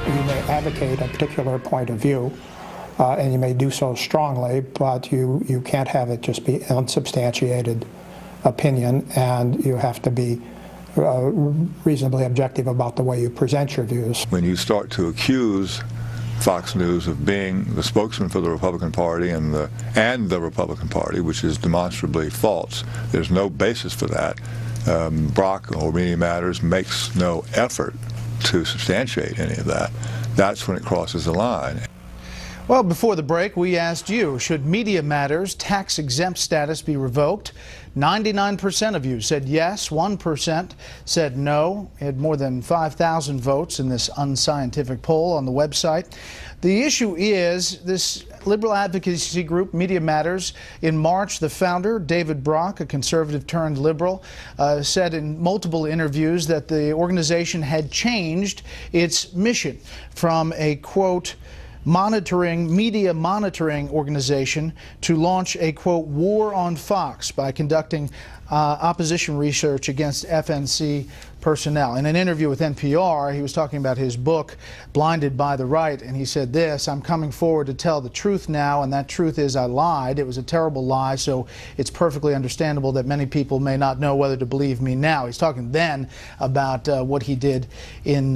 you may advocate a particular point of view, and you may do so strongly, but you can't have it just be unsubstantiated opinion, and you have to be reasonably objective about the way you present your views. When you start to accuse Fox News of being the spokesman for the Republican Party and the Republican Party, which is demonstrably false, there's no basis for that. Brock or Media Matters makes no effort to substantiate any of that. That's when it crosses the line. Well, before the break, we asked you, should Media Matters tax-exempt status be revoked? 99% of you said yes, 1% said no. It had more than 5,000 votes in this unscientific poll on the website. The issue is this liberal advocacy group, Media Matters. In March, the founder, David Brock, a conservative turned liberal, said in multiple interviews that the organization had changed its mission from a, quote, media monitoring organization to launch a, quote, war on Fox by conducting opposition research against FNC personnel. In an interview with NPR, he was talking about his book, Blinded by the Right, and he said this: "I'm coming forward to tell the truth now, and that truth is I lied. It was a terrible lie, so it's perfectly understandable that many people may not know whether to believe me now." He's talking then about what he did in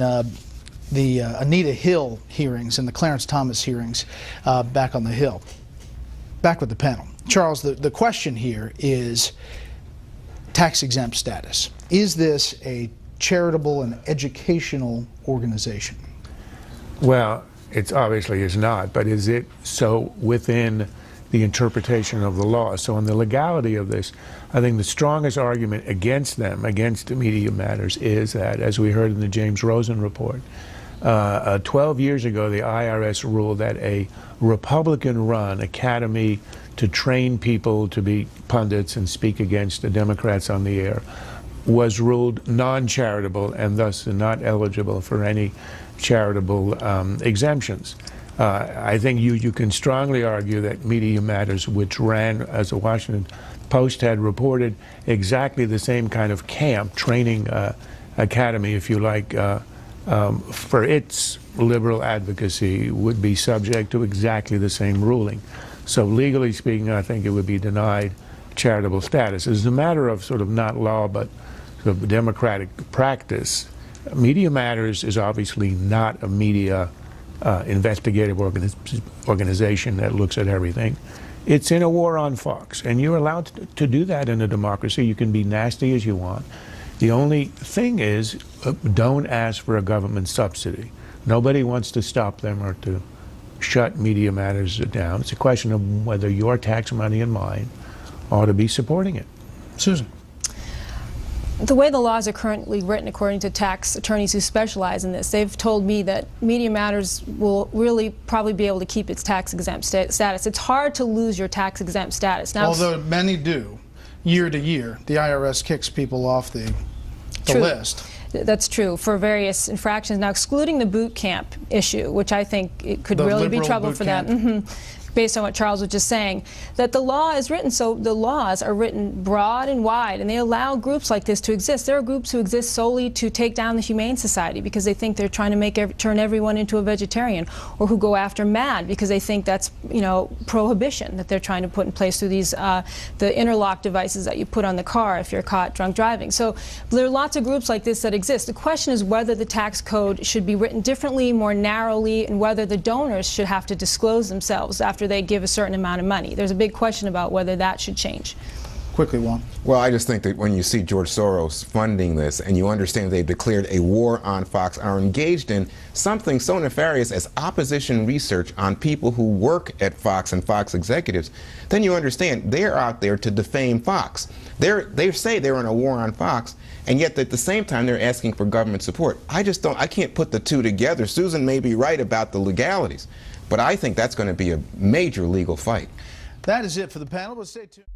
the Anita Hill hearings and the Clarence Thomas hearings back on the Hill. Back with the panel. Charles, the question here is tax-exempt status. Is this a charitable and educational organization? Well, it obviously is not, but is it so within the interpretation of the law? So on the legality of this, I think the strongest argument against them, against Media Matters, is that, as we heard in the James Rosen report, 12 years ago, the IRS ruled that a Republican-run academy to train people to be pundits and speak against the Democrats on the air was ruled non-charitable and thus not eligible for any charitable exemptions. I think you can strongly argue that Media Matters, which ran, as the Washington Post had reported, exactly the same kind of camp, training academy, if you like, for its liberal advocacy, would be subject to exactly the same ruling. So legally speaking, I think it would be denied charitable status. As a matter of sort of not law, but sort of democratic practice, Media Matters is obviously not a media investigative organization that looks at everything. It's in a war on Fox, and you're allowed to do that in a democracy. You can be nasty as you want. The only thing is, don't ask for a government subsidy. Nobody wants to stop them or to shut Media Matters down. It's a question of whether your tax money and mine ought to be supporting it. Susan. The way the laws are currently written, according to tax attorneys who specialize in this, they've told me that Media Matters will really probably be able to keep its tax-exempt status. It's hard to lose your tax-exempt status. Now, although many do, year to year, the IRS kicks people off the list. That's true for various infractions. Now, excluding the boot camp issue, which I think it could really be trouble for them. Based on what Charles was just saying, that the law is written, so the laws are written broad and wide, and they allow groups like this to exist. There are groups who exist solely to take down the Humane Society because they think they're trying to turn everyone into a vegetarian, or who go after MAD because they think that's, you know, prohibition that they're trying to put in place through these the interlock devices that you put on the car if you're caught drunk driving. So there are lots of groups like this that exist. The question is whether the tax code should be written differently, more narrowly, and whether the donors should have to disclose themselves after they give a certain amount of money. There's a big question about whether that should change. Quickly, Juan. Well, I just think that when you see George Soros funding this, and you understand they've declared a war on Fox, are engaged in something so nefarious as opposition research on people who work at Fox and Fox executives, then you understand they're out there to defame Fox. They say they're in a war on Fox, and yet at the same time they're asking for government support. I can't put the two together. Susan may be right about the legalities, but I think that's going to be a major legal fight. That is it for the panel. We'll stay tuned.